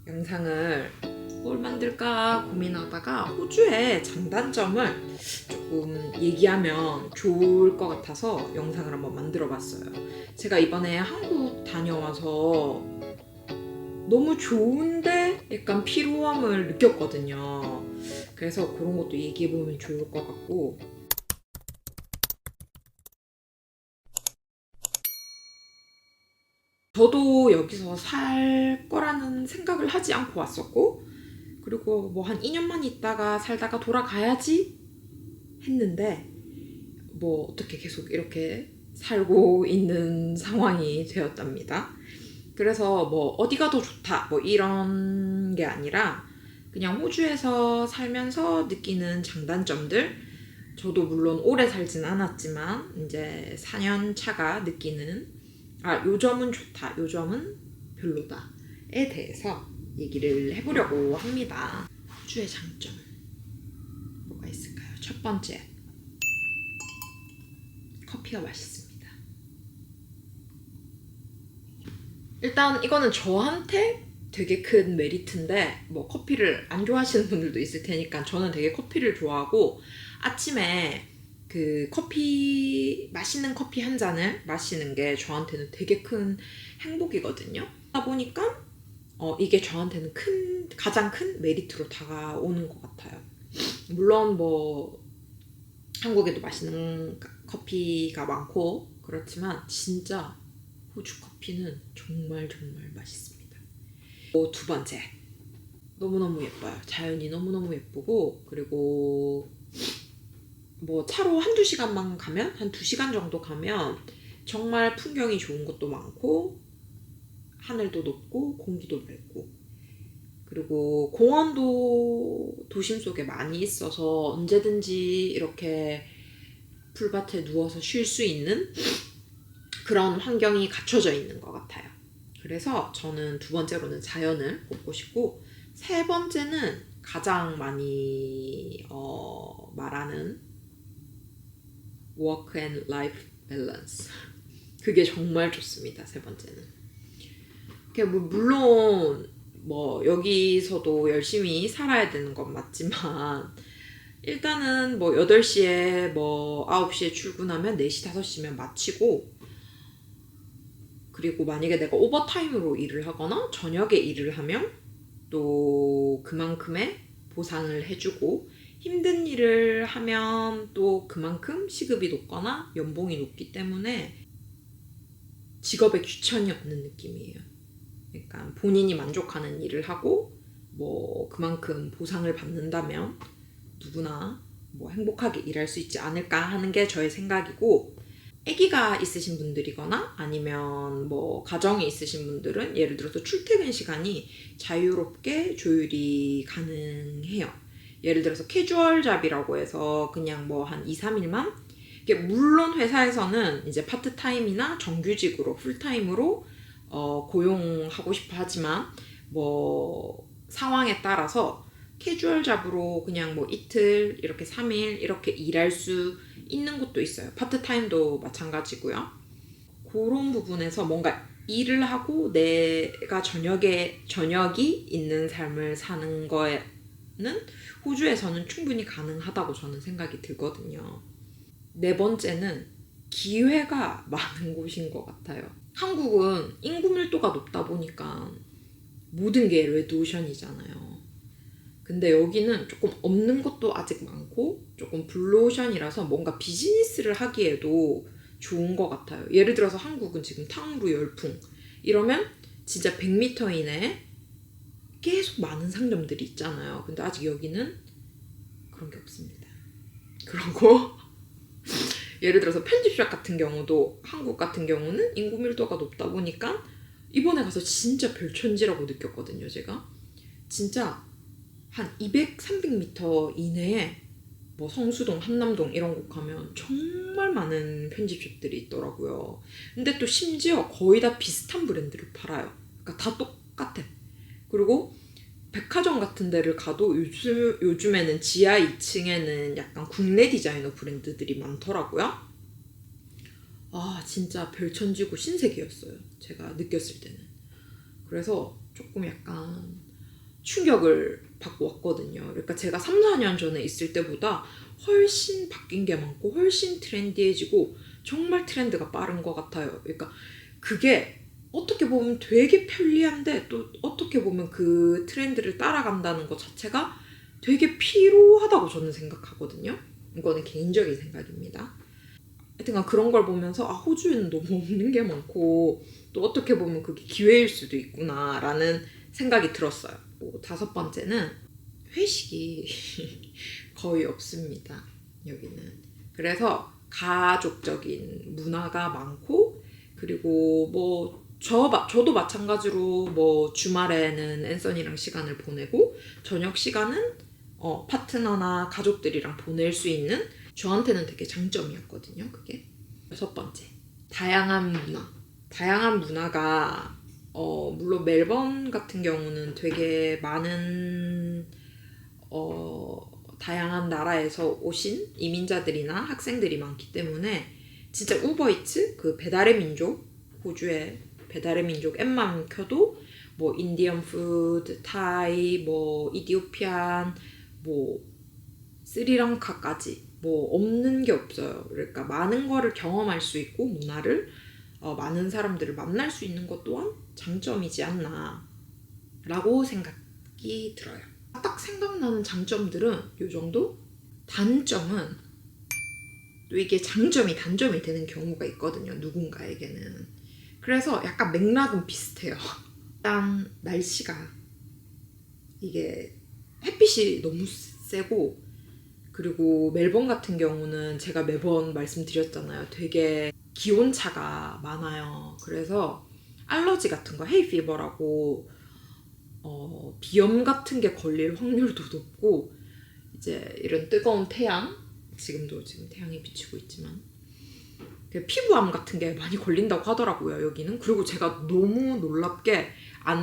영상을 뭘 만들까 고민하다가 호주의 장단점을 조금 얘기하면 좋을 것 같아서 영상을 한번 만들어 봤어요. 제가 이번에 한국 다녀와서 너무 좋은데 약간 피로함을 느꼈거든요. 그래서 그런 것도 얘기해보면 좋을 것 같고, 저도 여기서 살 거라는 생각을 하지 않고 왔었고, 그리고 뭐 한 2년만 있다가 살다가 돌아가야지 했는데, 뭐 어떻게 계속 이렇게 살고 있는 상황이 되었답니다. 그래서 뭐 어디가 더 좋다 뭐 이런 게 아니라 그냥 호주에서 살면서 느끼는 장단점들, 저도 물론 오래 살진 않았지만 이제 4년 차가 느끼는 요 점은 좋다, 요 점은 별로다에 대해서 얘기를 해보려고 합니다. 호주의 장점 뭐가 있을까요? 첫 번째, 커피가 맛있습니다. 일단 이거는 저한테 되게 큰 메리트인데, 뭐 커피를 안 좋아하시는 분들도 있을 테니까 저는 되게 커피를 좋아하고, 아침에 그 커피, 맛있는 커피 한 잔을 마시는 게 저한테는 되게 큰 행복이거든요. 그러다 보니까 이게 저한테는 가장 큰 메리트로 다가오는 것 같아요. 물론 뭐 한국에도 맛있는 커피가 많고 그렇지만 진짜 호주 커피는 정말 정말 맛있습니다. 두 번째, 너무너무 예뻐요. 자연이 너무너무 예쁘고, 그리고 뭐 차로 한두 시간만 가면, 한 2시간 정도 가면 정말 풍경이 좋은 곳도 많고, 하늘도 높고 공기도 맑고, 그리고 공원도 도심 속에 많이 있어서 언제든지 이렇게 풀밭에 누워서 쉴 수 있는 그런 환경이 갖춰져 있는 것 같아요. 그래서 저는 두 번째로는 자연을 꼽고 싶고, 세 번째는 가장 많이 말하는 work and life balance. 그게 정말 좋습니다. 세 번째는. 뭐 물론 뭐 여기서도 열심히 살아야 되는 건 맞지만, 일단은 뭐 8시에 뭐 9시에 출근하면 4시, 5시면 마치고, 그리고 만약에 내가 오버타임으로 일을 하거나 저녁에 일을 하면 또 그만큼의 보상을 해주고, 힘든 일을 하면 또 그만큼 시급이 높거나 연봉이 높기 때문에 직업에 귀천이 없는 느낌이에요. 그러니까 본인이 만족하는 일을 하고 뭐 그만큼 보상을 받는다면 누구나 뭐 행복하게 일할 수 있지 않을까 하는 게 저의 생각이고, 아기가 있으신 분들이거나 아니면 뭐 가정이 있으신 분들은 예를 들어서 출퇴근 시간이 자유롭게 조율이 가능해요. 예를 들어서 캐주얼 잡이라고 해서 그냥 뭐 한 2, 3일만, 이게 물론 회사에서는 이제 파트타임이나 정규직으로 풀타임으로 고용하고 싶어 하지만, 뭐 상황에 따라서 캐주얼 잡으로 그냥 뭐 이틀, 이렇게 3일 이렇게 일할 수 있는 곳도 있어요. 파트타임도 마찬가지고요. 그런 부분에서 뭔가 일을 하고 내가 저녁이 있는 삶을 사는 거에는 호주에서는 충분히 가능하다고 저는 생각이 들거든요. 네 번째는 기회가 많은 곳인 것 같아요. 한국은 인구 밀도가 높다 보니까 모든 게 레드오션이잖아요. 근데 여기는 조금 없는 것도 아직 많고 조금 블루오션이라서 뭔가 비즈니스를 하기에도 좋은 것 같아요. 예를 들어서 한국은 지금 탕후루 열풍 이러면 진짜 100m 이내에 계속 많은 상점들이 있잖아요. 근데 아직 여기는 그런 게 없습니다. 그러고 예를 들어서 편집샵 같은 경우도 한국 같은 경우는 인구 밀도가 높다 보니까 이번에 가서 진짜 별천지라고 느꼈거든요. 제가 진짜 한 200, 300m 이내에 뭐 성수동, 한남동 이런 곳 가면 정말 많은 편집샵들이 있더라고요. 근데 또 심지어 거의 다 비슷한 브랜드를 팔아요. 그러니까 다 똑같아. 그리고 백화점 같은 데를 가도 요즘에는 지하 2층에는 약간 국내 디자이너 브랜드들이 많더라고요. 진짜 별천지고 신세계였어요. 제가 느꼈을 때는. 그래서 조금 약간 충격을 받고 왔거든요. 그러니까 제가 3, 4년 전에 있을 때보다 훨씬 바뀐 게 많고 훨씬 트렌디해지고 정말 트렌드가 빠른 것 같아요. 그러니까 그게 어떻게 보면 되게 편리한데 또 어떻게 보면 그 트렌드를 따라간다는 것 자체가 되게 피로하다고 저는 생각하거든요. 이거는 개인적인 생각입니다. 하여튼간 그런 걸 보면서 호주에는 너무 없는 게 많고 또 어떻게 보면 그게 기회일 수도 있구나 라는 생각이 들었어요. 5번째는 회식이 거의 없습니다. 여기는. 그래서 가족적인 문화가 많고 그리고 저도 마찬가지로 주말에는 앤서니랑 시간을 보내고 저녁 시간은 파트너나 가족들이랑 보낼 수 있는 저한테는 되게 장점이었거든요. 그게 6번째 다양한 문화. 다양한 문화가 물론 멜번 같은 경우는 되게 많은 다양한 나라에서 오신 이민자들이나 학생들이 많기 때문에 진짜 우버이츠 그 배달의 민족 호주의 배달의 민족 앱만 켜도 인디언 푸드, 타이, 이디오피안, 스리랑카까지 없는 게 없어요. 그러니까 많은 거를 경험할 수 있고 문화를 많은 사람들을 만날 수 있는 것 또한 장점이지 않나 라고 생각이 들어요. 딱 생각나는 장점들은 요 정도? 단점은 또 이게 장점이 단점이 되는 경우가 있거든요. 누군가에게는. 그래서 약간 맥락은 비슷해요. 일단 날씨가 이게 햇빛이 너무 세고 그리고 멜번 같은 경우는 제가 매번 말씀드렸잖아요. 되게 기온차가 많아요. 그래서 알러지 같은 거 헤이피버라고 비염 같은 게 걸릴 확률도 높고 이제 이런 뜨거운 태양 지금 태양이 비치고 있지만 피부암 같은 게 많이 걸린다고 하더라고요. 여기는. 그리고 제가 너무 놀랍게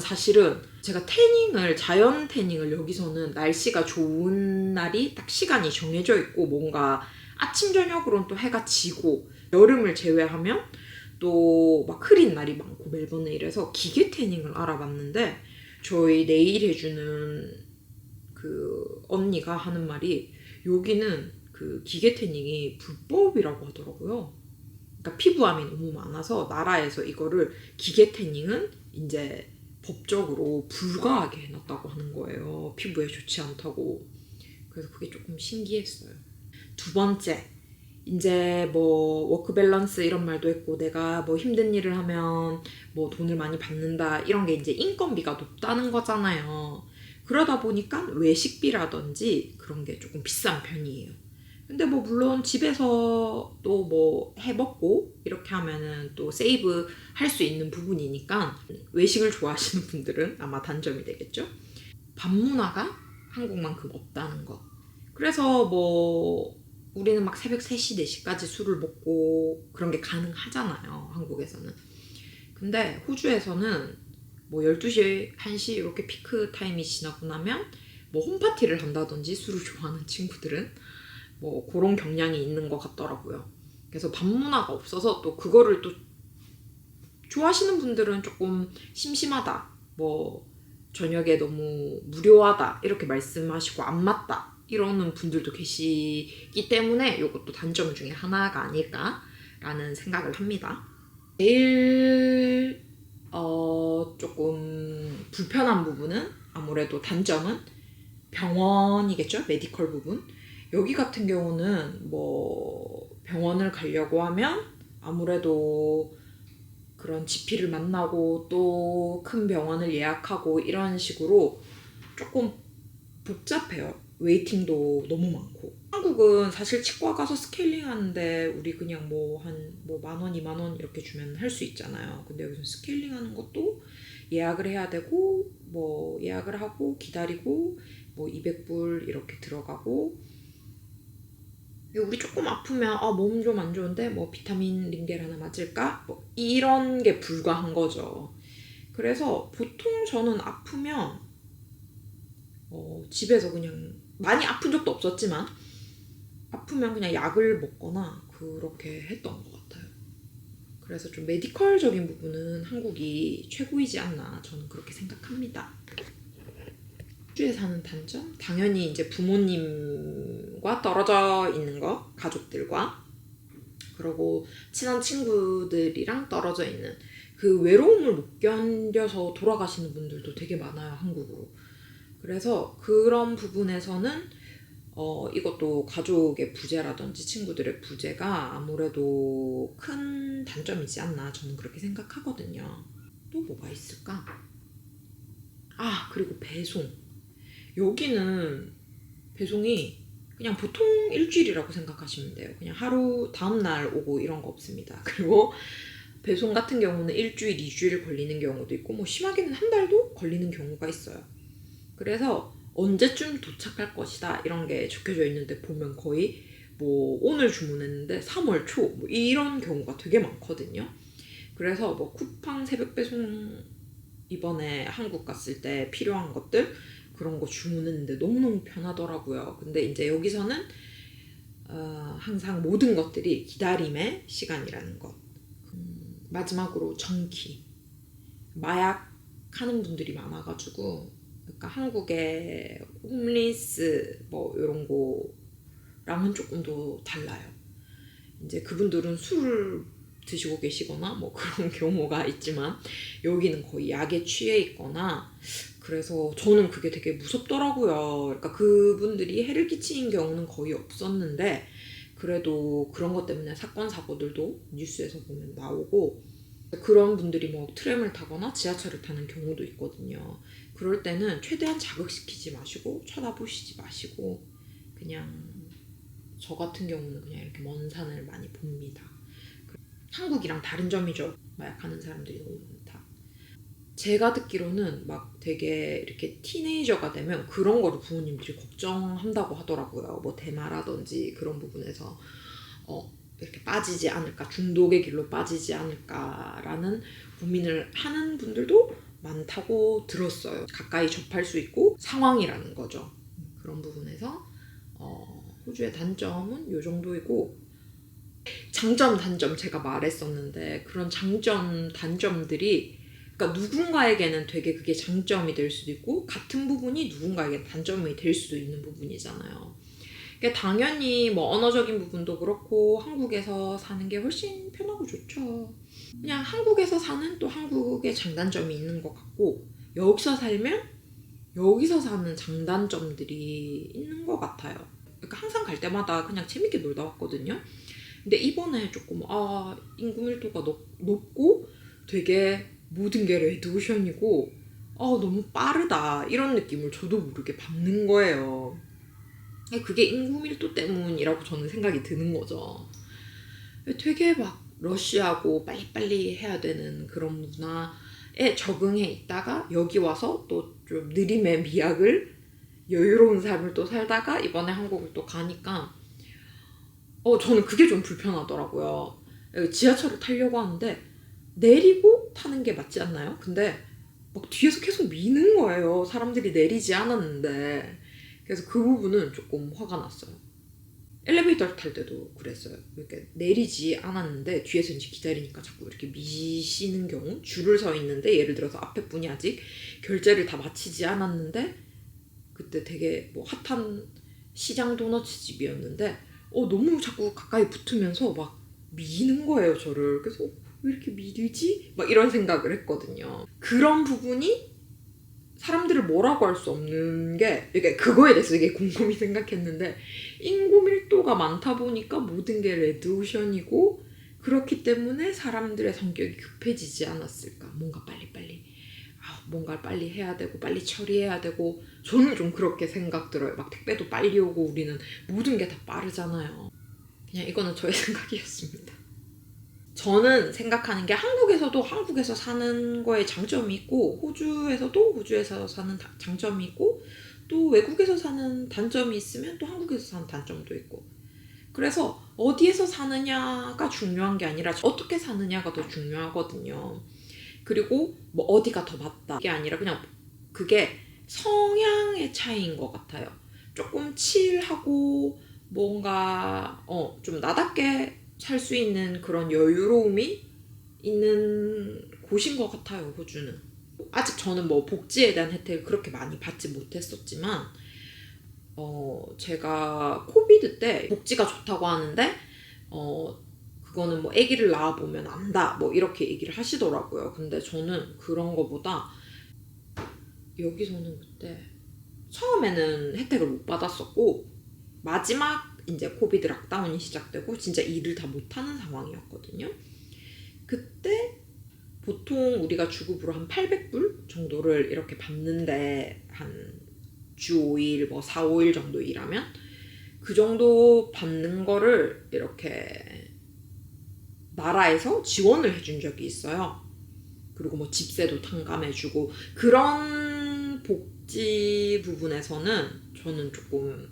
사실은 제가 자연 태닝을 여기서는 날씨가 좋은 날이 딱 시간이 정해져 있고 뭔가 아침 저녁으로는 또 해가 지고 여름을 제외하면 또 막 흐린 날이 많고 멜번에 이래서 기계 태닝을 알아봤는데 저희 네일 해주는 그 언니가 하는 말이 여기는 그 기계 태닝이 불법이라고 하더라고요. 그러니까 피부암이 너무 많아서 나라에서 이거를 기계 태닝은 이제 법적으로 불가하게 해놨다고 하는 거예요. 피부에 좋지 않다고. 그래서 그게 조금 신기했어요. 2번째, 이제 워크 밸런스 이런 말도 했고 내가 힘든 일을 하면 돈을 많이 받는다 이런 게 이제 인건비가 높다는 거잖아요. 그러다 보니까 외식비라든지 그런 게 조금 비싼 편이에요. 근데 물론 집에서 또 해먹고 이렇게 하면은 또 세이브 할 수 있는 부분이니까 외식을 좋아하시는 분들은 아마 단점이 되겠죠. 밥 문화가 한국만큼 없다는 거. 그래서 우리는 막 새벽 3시, 4시까지 술을 먹고 그런 게 가능하잖아요. 한국에서는. 근데 호주에서는 12시, 1시 이렇게 피크 타임이 지나고 나면 홈파티를 한다든지 술을 좋아하는 친구들은 그런 경향이 있는 것 같더라고요. 그래서 밥 문화가 없어서 또 그거를 또 좋아하시는 분들은 조금 심심하다, 저녁에 너무 무료하다 이렇게 말씀하시고 안 맞다 이러는 분들도 계시기 때문에 이것도 단점 중에 하나가 아닐까라는 생각을 합니다. 제일 조금 불편한 부분은 아무래도 단점은 병원이겠죠? 메디컬 부분. 여기 같은 경우는 병원을 가려고 하면 아무래도 그런 GP를 만나고 또 큰 병원을 예약하고 이런 식으로 조금 복잡해요. 웨이팅도 너무 많고. 한국은 사실 치과 가서 스케일링 하는데 우리 그냥 한 10,000원, 20,000원 이렇게 주면 할 수 있잖아요. 근데 여기서 스케일링 하는 것도 예약을 해야 되고 예약을 하고 기다리고 200불 이렇게 들어가고 우리 조금 아프면 몸 좀 안 좋은데 비타민 링겔 하나 맞을까? 이런 게 불가한 거죠. 그래서 보통 저는 아프면 집에서 그냥 많이 아픈 적도 없었지만 아프면 그냥 약을 먹거나 그렇게 했던 것 같아요. 그래서 좀 메디컬적인 부분은 한국이 최고이지 않나 저는 그렇게 생각합니다. 호주에 사는 단점? 당연히 이제 부모님과 떨어져 있는 거, 가족들과. 그리고 친한 친구들이랑 떨어져 있는 그 외로움을 못 견뎌서 돌아가시는 분들도 되게 많아요, 한국으로. 그래서 그런 부분에서는 이것도 가족의 부재라든지 친구들의 부재가 아무래도 큰 단점이지 않나 저는 그렇게 생각하거든요. 또 뭐가 있을까? 그리고 배송. 여기는 배송이 그냥 보통 일주일이라고 생각하시면 돼요. 그냥 하루 다음날 오고 이런 거 없습니다. 그리고 배송 같은 경우는 일주일, 2주일 걸리는 경우도 있고 뭐 심하게는 한 달도 걸리는 경우가 있어요. 그래서 언제쯤 도착할 것이다 이런 게 적혀져 있는데 보면 거의 뭐 오늘 주문했는데 3월 초 뭐 이런 경우가 되게 많거든요. 그래서 뭐 쿠팡 새벽 배송 이번에 한국 갔을 때 필요한 것들 그런 거 주문했는데 너무너무 편하더라고요. 근데 이제 여기서는 항상 모든 것들이 기다림의 시간이라는 것. 마지막으로 정키. 마약 하는 분들이 많아가지고 그러니까 한국의 홈리스 뭐 이런 거랑은 조금 더 달라요. 이제 그분들은 술을 드시고 계시거나 뭐 그런 경우가 있지만 여기는 거의 약에 취해 있거나 그래서 저는 그게 되게 무섭더라고요. 그러니까 그분들이 해를 끼치는 경우는 거의 없었는데 그래도 그런 것 때문에 사건 사고들도 뉴스에서 보면 나오고 그런 분들이 뭐 트램을 타거나 지하철을 타는 경우도 있거든요. 그럴 때는 최대한 자극시키지 마시고 쳐다보시지 마시고 그냥 저 같은 경우는 그냥 이렇게 먼 산을 많이 봅니다. 한국이랑 다른 점이죠. 마약하는 사람들이 너무 많다. 제가 듣기로는 막 되게 이렇게 티네이저가 되면 그런 거를 부모님들이 걱정한다고 하더라고요. 뭐 대마라든지 그런 부분에서 이렇게 빠지지 않을까, 중독의 길로 빠지지 않을까라는 고민을 하는 분들도 많다고 들었어요. 가까이 접할 수 있고 상황이라는 거죠. 그런 부분에서 호주의 단점은 이 정도이고 장점, 단점 제가 말했었는데 그런 장점, 단점들이 그러니까 누군가에게는 되게 그게 장점이 될 수도 있고 같은 부분이 누군가에게 단점이 될 수도 있는 부분이잖아요. 그러니까 당연히 뭐 언어적인 부분도 그렇고 한국에서 사는 게 훨씬 편하고 좋죠. 그냥 한국에서 사는 또 한국의 장단점이 있는 것 같고 여기서 살면 여기서 사는 장단점들이 있는 것 같아요. 그러니까 항상 갈 때마다 그냥 재밌게 놀다 왔거든요. 근데 이번에 조금 인구 밀도가 높고 되게 모든 게 레드오션이고 너무 빠르다 이런 느낌을 저도 모르게 받는 거예요. 그게 인구 밀도 때문이라고 저는 생각이 드는 거죠. 되게 막 러쉬하고 빨리빨리 해야 되는 그런 문화에 적응해 있다가 여기 와서 또 좀 느림의 미학을 여유로운 삶을 또 살다가 이번에 한국을 또 가니까 저는 그게 좀 불편하더라고요. 지하철을 타려고 하는데 내리고 타는 게 맞지 않나요? 근데 막 뒤에서 계속 미는 거예요. 사람들이 내리지 않았는데. 그래서 그 부분은 조금 화가 났어요. 엘리베이터 탈 때도 그랬어요. 이렇게 내리지 않았는데 뒤에서 이제 기다리니까 자꾸 이렇게 미시는 경우 줄을 서 있는데 예를 들어서 앞에 분이 아직 결제를 다 마치지 않았는데 그때 되게 뭐 핫한 시장 도너츠 집이었는데 너무 자꾸 가까이 붙으면서 막 미는 거예요 저를. 그래서 왜 이렇게 미르지? 막 이런 생각을 했거든요. 그런 부분이 사람들을 뭐라고 할 수 없는 게 이게 그거에 대해서 되게 곰곰이 생각했는데 인구 밀도가 많다 보니까 모든 게 레드오션이고 그렇기 때문에 사람들의 성격이 급해지지 않았을까. 뭔가 빨리빨리 뭔가를 빨리 해야 되고 빨리 처리해야 되고 저는 좀 그렇게 생각 들어요. 막 택배도 빨리 오고 우리는 모든 게 다 빠르잖아요. 그냥 이거는 저의 생각이었습니다. 저는 생각하는 게 한국에서도 한국에서 사는 거에 장점이 있고 호주에서도 호주에서 사는 장점이 있고 또 외국에서 사는 단점이 있으면 또 한국에서 사는 단점도 있고 그래서 어디에서 사느냐가 중요한 게 아니라 어떻게 사느냐가 더 중요하거든요. 그리고 뭐 어디가 더 맞다 이게 아니라 그냥 그게 성향의 차이인 것 같아요. 조금 칠하고 뭔가 좀 나답게 살 수 있는 그런 여유로움이 있는 곳인 것 같아요, 호주는. 아직 저는 뭐 복지에 대한 혜택을 그렇게 많이 받지 못했었지만 제가 코비드 때 복지가 좋다고 하는데 그거는 뭐 아기를 낳아보면 안다 뭐 이렇게 얘기를 하시더라고요. 근데 저는 그런 거보다 여기서는 그때 처음에는 혜택을 못 받았었고 마지막 이제 코비드 락다운이 시작되고 진짜 일을 다 못하는 상황이었거든요. 그때 보통 우리가 주급으로 한 800불 정도를 이렇게 받는데 한 주 5일 뭐 4, 5일 정도 일하면 그 정도 받는 거를 이렇게 나라에서 지원을 해준 적이 있어요. 그리고 뭐 집세도 탕감해주고 그런 복지 부분에서는 저는 조금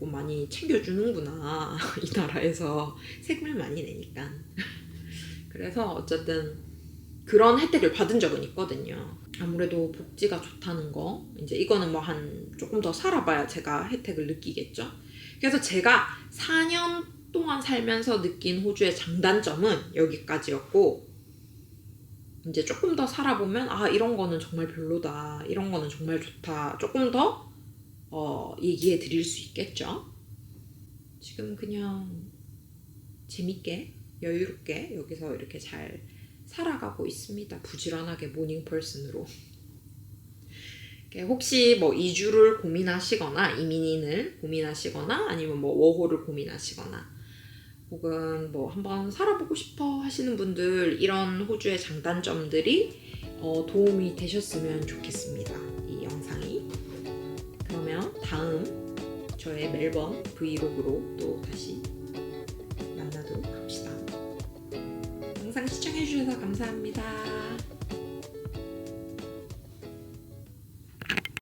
많이 챙겨주는구나 이 나라에서 세금을 많이 내니까. 그래서 어쨌든 그런 혜택을 받은 적은 있거든요. 아무래도 복지가 좋다는 거 이제 이거는 뭐 한 조금 더 살아봐야 제가 혜택을 느끼겠죠. 그래서 제가 4년 동안 살면서 느낀 호주의 장단점은 여기까지였고 이제 조금 더 살아보면 이런 거는 정말 별로다 이런 거는 정말 좋다 조금 더 얘기해 드릴 수 있겠죠. 지금 그냥 재밌게 여유롭게 여기서 이렇게 잘 살아가고 있습니다. 부지런하게 모닝 퍼슨으로. 혹시 뭐 이주를 고민하시거나 이민을 고민하시거나 아니면 뭐 워홀을 고민하시거나 혹은 뭐 한번 살아보고 싶어 하시는 분들 이런 호주의 장단점들이 도움이 되셨으면 좋겠습니다. 이 영상이. 그러면 다음 저의 멜번 브이로그로 또 다시 만나도록 합시다. 영상 시청해주셔서 감사합니다.